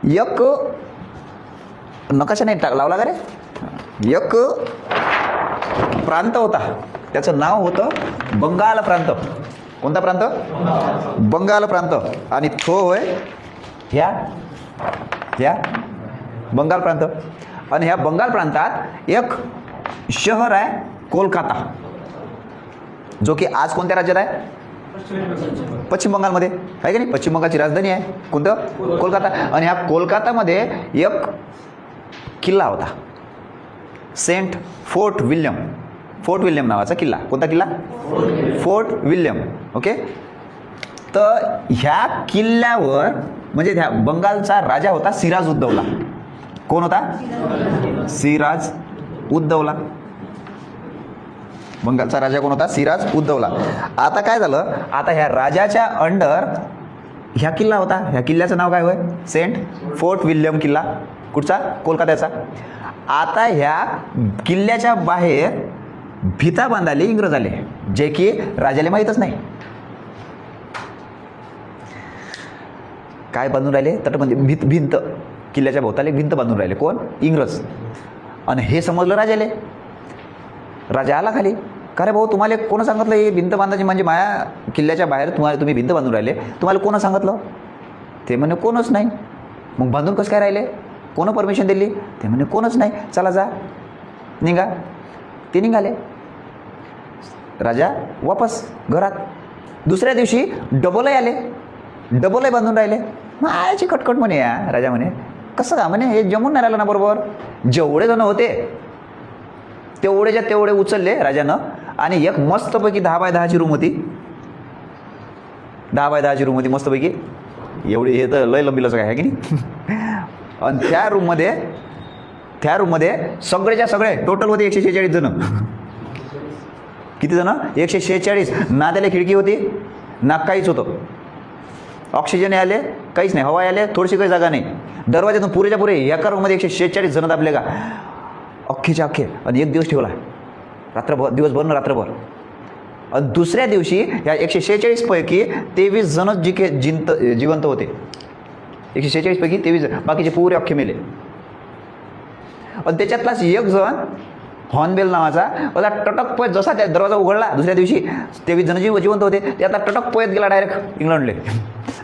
एक नकाशा नाही लावला का रे, एक प्रांत होता, त्याचं नाव होतं बंगाल प्रांत. कोणता प्रांत? बंगाल प्रांत. आणि तो होय ह्या बंगाल प्रांत. आणि ह्या बंगाल प्रांतात एक शहर आहे कोलकाता, जो की आज कोणत्या राज्यात आहे? पश्चिम बंगालमध्ये आहे का नाही. पश्चिम बंगालची राजधानी आहे कोणतं? कोलकाता. आणि ह्या कोलकातामध्ये एक किल्ला होता, फोर्ट विल्यम नावाचा किल्ला. कोणता किल्ला? Fort William. ओके. तर ह्या किल्ल्यावर म्हणजे ह्या बंगालचा राजा होता सिराज उद्दौला. कोण होता? सिराज उद्दौला. बंगालचा राजा कोण होता? सिराज उद्दौला. आता काय झालं, आता ह्या राजाच्या अंडर ह्या किल्ला होता. ह्या किल्ल्याचं नाव काय होय? फोर्ट विल्यम किल्ला. कुठचा? कोलकात्याचा. आता ह्या किल्ल्याच्या बाहेर भिता बांधाले इंग्रज आले, जे की राजाला माहीतच नाही. काय बांधून राहिले? तटबंदी, भिंत. किल्ल्याच्या भोवताली भिंत बांधून राहिले. कोण? इंग्रज. आणि हे समजलं राजाले. राजा आला खाली. का रे भाऊ, तुम्हाला कोण सांगितलं हे भिंत बांधायची, म्हणजे माया किल्ल्याच्या बाहेर तुम्ही भिंत बांधून राहिले, तुम्हाला कोण सांगितलं? ते म्हणे कोणच नाही. मग बांधून कसं काय राहिले? कोण परमिशन दिली? ते म्हणे कोणच नाही. चला जा, निघा. ते निघाले. राजा वापस घरात. दुसऱ्या दिवशी डबलही आले, डबलही बांधून राहिले. मग आयाची कटकट म्हणे, या राजा म्हणे कसं का? म्हणे हे जमून नाही राहिलं ना बरोबर. जेवढे जण होते तेवढेच्या तेवढे उचलले राजानं, आणि एक मस्तपैकी 10 बाय 10ची रूम होती. 10 बाय 10ची रूम होती मस्तपैकी. एवढी, हे तर लय लंबी लचक आहे की नाही. आणि त्या रूममध्ये सगळेच्या सगळे टोटल होते 146 जण. किती जण? 146. ना त्याला खिडकी होती ना काहीच होतं. ऑक्सिजन आले काहीच नाही, हवा आले थोडीशी काही जागा नाही. दरवाज्यातून पुरेच्या पुरे एका रूममध्ये 146 जण दाबले का, अख्खेच्या अख्खे. आणि एक दिवस ठेवला, रात्रभर, दिवसभर न रात्रभर. आणि दुसऱ्या दिवशी ह्या 146 पैकी 23 जणच जिवंत होते. 146 पैकी 23 जण, बाकीचे पुरे अख्खे मेले. आणि त्याच्यातलाच एक जण हॉर्नबेल नावाचा होता, टटक पळत, जसा त्या दरवाजा उघडला दुसऱ्या दिवशी 23 जण जिवंत होते, ते आता टटक पळत गेला डायरेक्ट इंग्लंडले.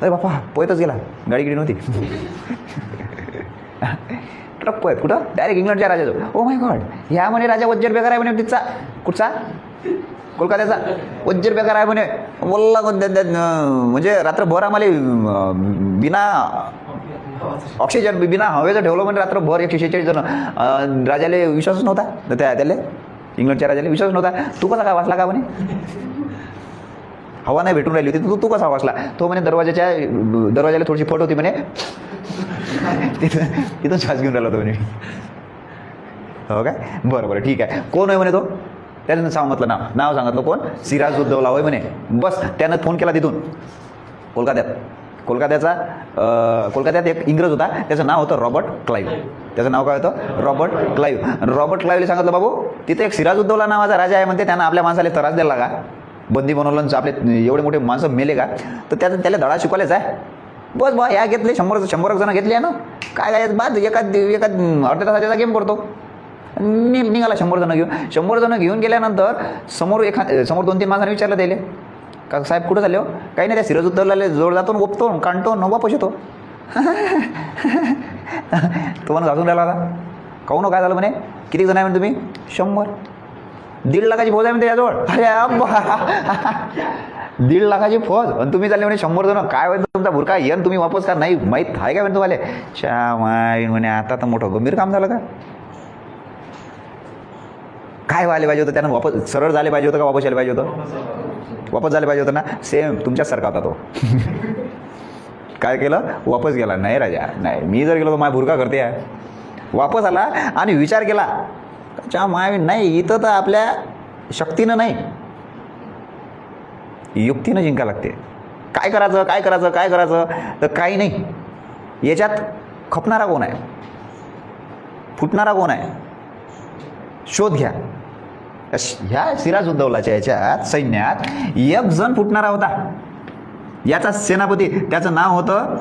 अरे बापा, पळतच गेला, गाडी गिडी नव्हती. टटक पळत कुठं? डायरेक्ट इंग्लंडच्या राजाजवळ. ओ माय गॉड, ह्या म्हणे राजा वज्जर बेकार आहे म्हणे. तिचा कुठचा? कोलकात्याचा. वज्जर बेकार आहे म्हणे. बोलला म्हणजे रात्रभर आम्हाला बिना ऑक्सिजन, बिना हवेचं ठेवलं म्हणजे रात्रभर. 146 जण. राजाला विश्वासच नव्हता. त्याला इंग्लंडच्या राजाला विश्वास नव्हता. तू कसा काय वाचला का म्हणे? हवा नाही भेटून राहिली होती, तू कसा वाचला? तो म्हणे दरवाजाला थोडीशी फट होती म्हणे, तिथून श्वास घेऊन राहिला होता म्हणे. हो काय? बरं ठीक आहे. कोण आहे म्हणे तो? त्यानं सांगितलं नाव सांगितलं. कोण? सिराज उद्दौला होय म्हणे. बस त्यानं फोन केला तिथून कोलकात्यात एक इंग्रज होता, त्याचं नाव होतं रॉबर्ट क्लाईव्ह. त्याचं नाव काय होतं? Robert Clive. रॉबर्ट क्लाईव्हला सांगितलं, बाबू तिथे एक सिराज उद्दौला नावाचा राजा आहे म्हणते, त्यानं आपल्या माणसाला त्रास दिला का, बंदी बनवलं, आपले एवढे मोठे माणसं मेले का, तर त्याला धडा शिकवायलाच आहे. बस बा, ह्या घेतले 100 जण घेतले ना, काय बाद एका अर्ध्या तासाचा गेम करतो. निघाला 100 जण घेऊन. 100 जण घेऊन गेल्यानंतर समोर 2-3 माणसांनी विचारलं त्याला, का साहेब कुठं झाले हो? काही नाही, त्या सिराज उद्दौलाला जोड जातो, ओपतो, काढतो, वापस येतो. तो म्हणून घासून राहिला होता. काहून काय झालं म्हणे? किती जण आहे म्हणे तुम्ही? 100. 1.5 लाखाची फौज आहे म्हणते याजवळ. अरे अब्बा, 1.5 लाखाची फौज, आणि तुम्ही चालले म्हणे 100 जण. काय होईल तुमचा भुरका येन, तुम्ही वापस का नाही माहीत आहे का म्हणे तुम्हाला? माय म्हणे, आता तर मोठं गंभीर काम झालं का? काय व्हायला पाहिजे होतं त्यानं? वापस सरळ झाले पाहिजे होतं का वापस यायला पाहिजे होतं? वापस झाले पाहिजे होतं ना. सेम तुमच्यासारखा होता तो. काय केलं? वापस गेला. नाही राजा, नाही, मी जर गेलो तर माझ्या भुरका करते आहे. वापस आला आणि विचार केला, माय नाही, इथं तर आपल्या शक्तीनं नाही, युक्तीनं जिंका लागते. काय करायचं तर काही नाही. याच्यात खपणारा कोण आहे, फुटणारा कोण आहे, शोध घ्या. ह्या सिराज उद्दौलाच्या याच्यात सैन्यात एक जण फुटणारा होता. याचा सेनापती, त्याचं नाव होतं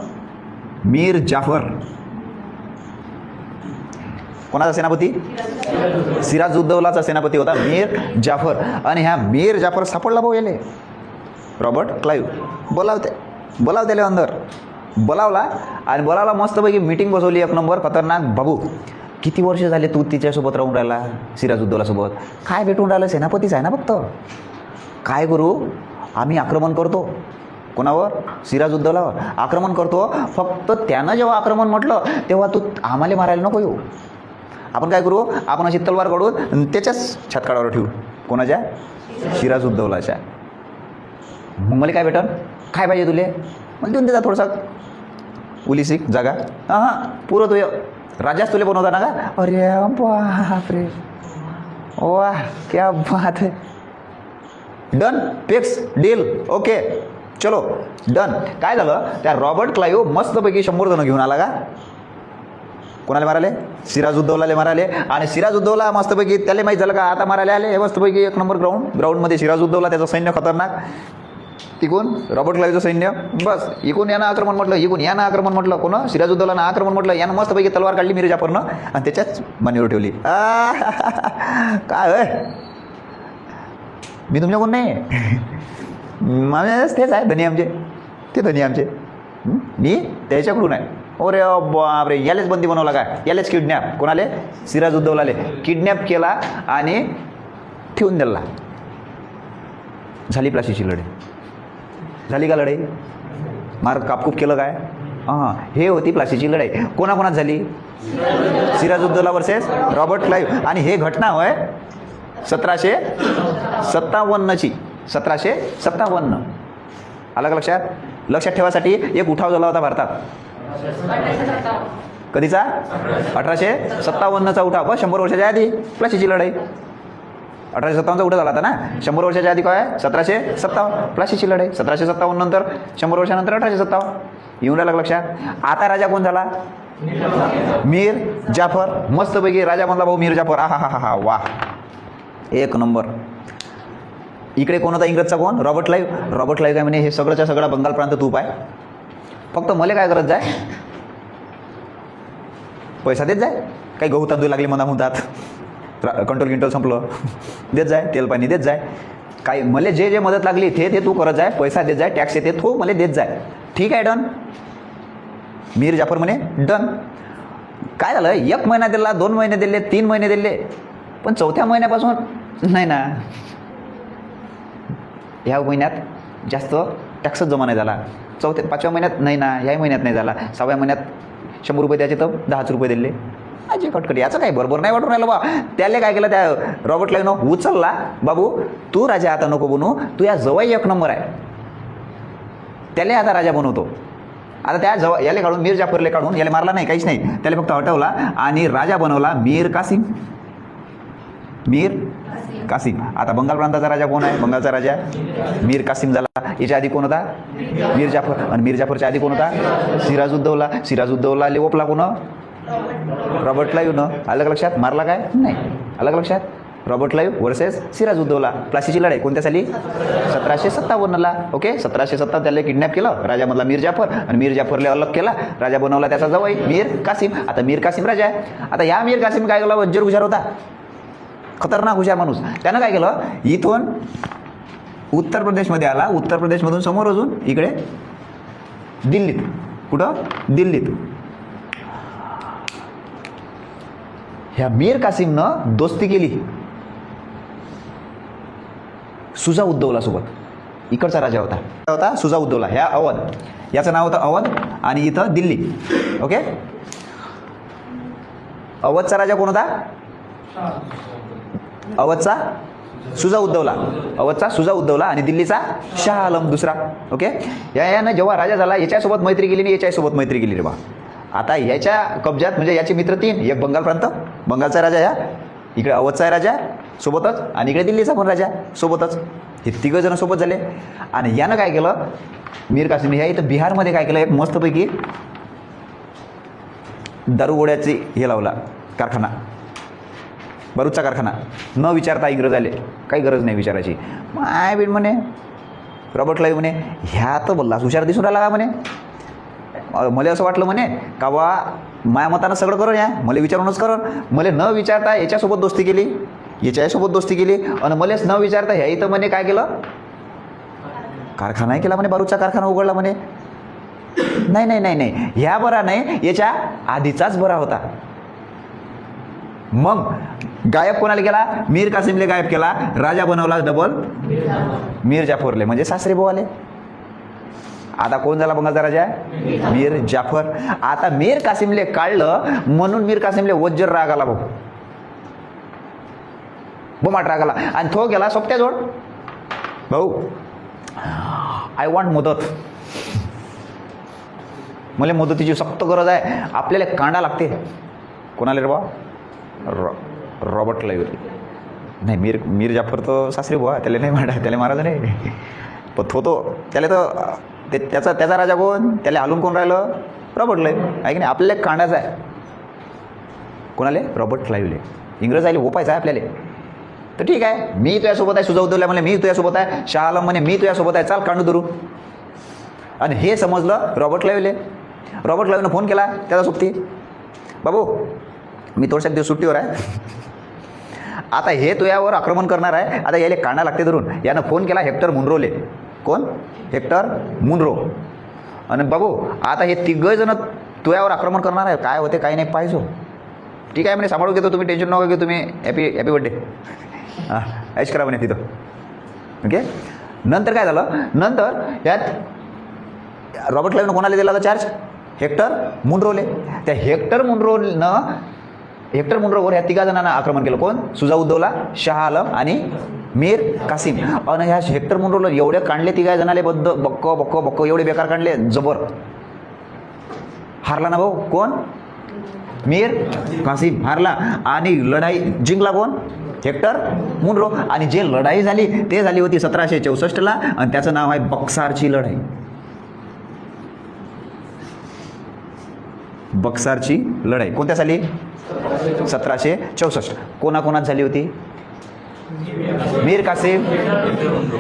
मीर जाफर. कोणाचा सेनापती? सिराजुद्दौलाचा सेनापती होता मीर जाफर. आणि ह्या मीर जाफर सापडला भाऊ याले रॉबर्ट क्लाईव्ह. बोलाव त्याला अंदर बोलावला आणि बोलावला मस्तपैकी मीटिंग बसवली एक नंबर खतरनाक. बाबू किती वर्ष झाले तू तिच्यासोबत राहून राहिला सिराजुद्दौलासोबत? काय भेटून राहिलं? सेनापतीच आहे ना फक्त. काय करू आम्ही? आक्रमण करतो. कोणावर? सिराजुद्दौलावर आक्रमण करतो. फक्त त्यानं जेव्हा आक्रमण म्हटलं तेव्हा तू आम्हाला मारायला नको येऊ. आपण काय करू? आपण अशी तलवार काढून त्याच्याच छतकाडावर ठेवू. कोणाच्या? सिराजुद्दौलाच्या. मग मला काय भेटन? काय पाहिजे तुले? मला देऊन देता थोडासा उलिसिक जागा. हां पुरं तू राजाच तुले बनवता ना का? अरे बापरे वाह क्या बात है. डन फिक्स डील ओके चलो डन. काय झालं? त्या रॉबर्ट क्लाईव्ह मस्तपैकी 100 जण घेऊन आला का? कोणाला माराले? सिराजुद्दौलाला माराले. आणि सिराजुद्दौला मस्तपैकी त्याला माहीत झालं का आता मारायला आले. हे मस्तपैकी एक नंबर ग्राउंडमध्ये सिराजुद्दौला त्याचं सैन्य खतरनाक. इकून रॉबर्ट क्लाईव्हचं सैन्य बस. इकून यानं आक्रमण म्हटलं, इकून यानं आक्रमण म्हटलं. कोण? सिराजुद्दौलानं आक्रमण म्हटलं. यानं मस्तपैकी तलवार काढली मीर जाफरनं आणि त्याच्याच मानेवर ठेवली. काय होय मी तुमच्या कोण नाही. तेच आहे धनी आमचे. ते धनी आमचे. मी त्याच्याकडून आहे. अरे बापरे यालेच बंदी बनवला काय? यालेच किडनॅप. कोणाले? सिराजुद्दौलाले किडनॅप केला आणि ठेवून दिला. झाली प्लासीची लढाई. झाली का लढाई? मार कापकूप केलं काय? हां हे होती प्लासीची लढाई. कोणाकोणात झाली? Sirajuddaula versus Robert Clive. आणि हे घटना होय 1757ची. 1757. आलं का लक्षात? लक्षात ठेवासाठी एक उठाव झाला होता भारतात. कधीचा? 1857चा उठाव. बस 100 वर्षाच्या आधी प्लासीची लढाई. 1857चा उठाव झाला होता ना. 100 वर्षाच्या आधी काय? 1757 प्लासीची लढाई. 1757 नंतर 100 वर्षानंतर 1857. येऊन राहिलं लक्षात? आता राजा कोण झाला? मीर जाफर. मस्तपैकी राजा बनला भाऊ मीर जाफर. हा हा हा हा वा एक नंबर. इकडे कोण होता इंग्रजचा? कोण? Robert Clive. रॉबर्ट क्लाईव्ह काय म्हणे हे सगळंच्या सगळा बंगाल प्रांत तू पाय. फक्त मला काय करत जाय? पैसा देत जाय. काही गहू तांदूळ लागले म्हणा म्हणतात. कंट्रोल संपलं देत जाय. तेल पाणी देत जाय. काय मला जे जे मदत लागली ते तू करत जाय. पैसा देत जाय. टॅक्स येते तो मला देत जाय. ठीक आहे डन. मीर जाफर म्हणे डन. काय झालं? 1 महिना दिला, 2 महिने दिले, 3 महिने दिले. पण 4थ्या महिन्यापासून नाही ना. ह्या महिन्यात जास्त टॅक्सच जमा नाही झाला. 5व्या महिन्यात नाही ना. ह्या महिन्यात नाही झाला. 6व्या महिन्यात 100 रुपये द्यायचे तर 10 रुपये दिले. अजे कटकट याचं काय बरोबर नाही वाटून राहिलं बा. त्याला काय केलं? त्या रॉबर्ट क्लाईव्हनं उचलला. बाबू तू राजा आता नको बनू. तू या जवळ 1 नंबर आहे. त्याला आता राजा बनवतो. आता त्या जवळ याले काढून मीर जाफरले काढून याला मारला नाही, काहीच नाही. त्याला फक्त हटवला आणि राजा बनवला मीर कासिम. मीर कासिम. आता बंगाल प्रांताचा राजा कोण आहे? बंगालचा राजा मीर कासिम झाला. याच्या आधी कोण होता? मीर जाफर. आणि मीर जाफरच्या आधी कोण होता? सिराजुद्दौला. सिराजुद्दौला लेवपला कोण? रॉबर्ट क्लाईव्हनं. आलं का लक्षात? मारला काय? नाही. आलं का लक्षात? Robert Clive versus Sirajuddaula. प्लासीची लढाई कोणत्या साली? 1757ला. ओके 1757 त्याला किडनॅप केलं राजामधला मीर जाफर. आणि मीर जाफरला अलग केला. राजा बनवला त्याचा जवळ मीर कासिम. आता मीर कासिम राजा आहे. आता या मीर कासिम काय केलं? वज्जर हुशार होता. खतरनाक हुशार माणूस. त्यानं काय केलं? इथून उत्तर प्रदेशमध्ये आला. उत्तर प्रदेशमधून समोर अजून इकडे दिल्लीत. कुठं? दिल्लीत. ह्या मीर कासिमनं दोस्ती केली सुजाउद्दौला सोबत. इकडचा राजा होता सुजाउद्दौला. ह्या अवध. याचं नाव होतं अवध. आणि इथं दिल्ली. ओके. अवधचा राजा कोण होता? अवधचा सुजाउद्दौला. अवधचा सुजाउद्दौला आणि दिल्लीचा शाह आलम दुसरा. ओके. यानं जेव्हा राजा झाला याच्यासोबत मैत्री केली आणि याच्यासोबत मैत्री केली रे बा. आता याच्या कब्जात म्हणजे याचे मित्र 3. एक बंगाल प्रांत, बंगालचा राजा या इकडे, अवधचा राजा सोबतच आणि इकडे दिल्लीचा पण राजा सोबतच. हे 3 जण सोबत झाले. आणि यानं काय केलं? मीर कासिम ह्या इथं बिहारमध्ये काय केलं? एक मस्तपैकी दारुगोळ्याची हे लावला कारखाना. बरूचचा कारखाना. न विचारता इंग्रज आले. काही गरज नाही विचारायची. मग आय बिन म्हणे रॉबर्ट क्लाईव्ह म्हणे ह्या तर बल्लास हुशार दिसून राहिला का म्हणे. मला असं वाटलं म्हणे का बा माया मतानं सगळं करून या, मला विचारूनच करण. मला न विचारता याच्यासोबत दोस्ती केली, याच्यासोबत दोस्ती केली, आणि मलाच न विचारता ह्या इथं म्हणे काय केलं, कारखानाही केला म्हणे, बारूदचा कारखाना उघडला म्हणे. नाही नाही नाही नाही, ह्या बरा नाही, याच्या आधीचाच बरा होता. मग गायब कोणाला केला, मीर कासिमले गायब केला, राजा बनवला डबल मीर जाफरले, म्हणजे सासरे भाऊ आले. आता कोण झाला बंगालचा राजा, मीर जाफर. आता मीर कासिमले काढलं म्हणून मीर कासिमले वज्जर राग आला भाऊ, बोमाट राग आला, आणि तो गेला सोबत्याजवळ. भाऊ आय वॉन्ट मदत, मला मदतीची सक्त गरज आहे, आपल्याला कांडा लागते. कोणाला रे बा, रॉबर्ट क्लाइव्हले. नाही, मीर जाफर तो सासरी बुवा, त्याला नाही मारा, त्याला मारायचं नाही. पण तो त्याला तर त्याचा राजा कोण, त्याला हालून कोण राहिलं, रॉबर्ट क्लाइव्ह आहे की नाही. आपल्याला कांडाचा आहे. कोणाले, रॉबर्ट क्लाइव्हले. इंग्रज आले ओपायचं आहे आपल्याला. तर ठीक आहे, मी तुझ्यासोबत आहे. सुजाउद्दौला म्हणे मी तुझ्यासोबत आहे. शाह आलम म्हणे मी तुझ्यासोबत आहे, चाल कांडू धरू. आणि हे समजलं रॉबर्ट क्लाइव्हले. रॉबर्ट क्लाइव्हनं फोन केला त्याचा सोबती, बाबू मी थोडशा दिवस सुट्टीवर आहे, आता हे तुझ्यावर आक्रमण करणार आहे, आता याला कांडा लागते धरून. यानं फोन केला हेक्टर मुनरोले. कोण, हेक्टर मुनरो. आणि बाबू आता हे तिघजण तुझ्यावर आक्रमण करणार आहे, काय होते काही नाही पाहिजे. ठीक आहे म्हणे, सांभाळून घेतो, तुम्ही टेन्शन नका घेऊ, तुम्ही हॅपी बर्थडे, हां ऐश करा म्हणे तिथं. ओके. नंतर काय झालं, नंतर यात रॉबर्ट क्लाइव्हनं कोणाला दिला होता चार्ज, हेक्टर मुनरोले. त्या हेक्टर मुनरोवर ह्या तिघा जणांना आक्रमण केलं. कोण, सुजाउद्दौला, शाह आलम आणि मीर कासिम. आणि ह्या हेक्टर मुनरोला एवढे काढले तिघा जणाले, बक्क एवढे बेकार काढले, जबर. हारला ना भाऊ, कोण, मीर कासिम हारला. आणि लढाई जिंकला कोण, हेक्टर मुनरो. आणि जे लढाई झाली ते झाली होती 1764 आणि त्याचं नाव आहे बक्सारची लढाई. बक्सारची लढाई कोणत्या साली, 1764. कोणाकोणात झाली होती, मीर कासिम,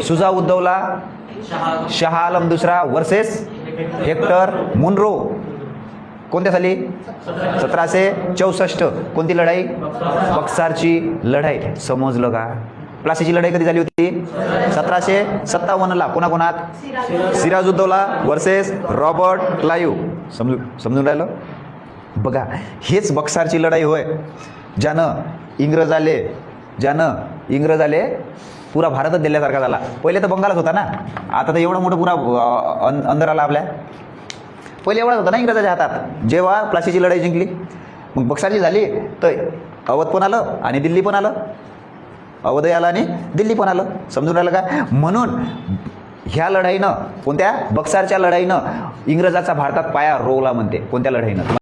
सुजाउद्दौला, शाह आलम दुसरा वर्सेस हेक्टर मुनरो. कोणत्या साली, 1764. कोणती लढाई, बक्सारची लढाई. समजलं का. प्लासीची लढाई कधी झाली होती, 1757ला. कोणाकोणात, सिराजुद्दौला वर्सेस रॉबर्ट क्लाइव्ह. समजून राहिलं. बघा हेच बक्सारची लढाई होय, ज्यानं इंग्रज आले पुरा भारतच दिल्यासारखा झाला. पहिले तर बंगालच होता ना, आता तर एवढं मोठं पुरा अंदर आला आपल्या. पहिले एवढाच होता ना इंग्रजाच्या हातात, जेव्हा प्लासीची लढाई जिंकली. मग बक्सारची झाली तर अवध पण आलं आणि दिल्ली पण आलं, अवधही आलं आणि दिल्ली पण आलं. समजून राहिलं का. म्हणून ह्या लढाईनं, कोणत्या, बक्सारच्या लढाईनं इंग्रजाचा भारतात पाया रोवला म्हणते. कोणत्या लढाईनं,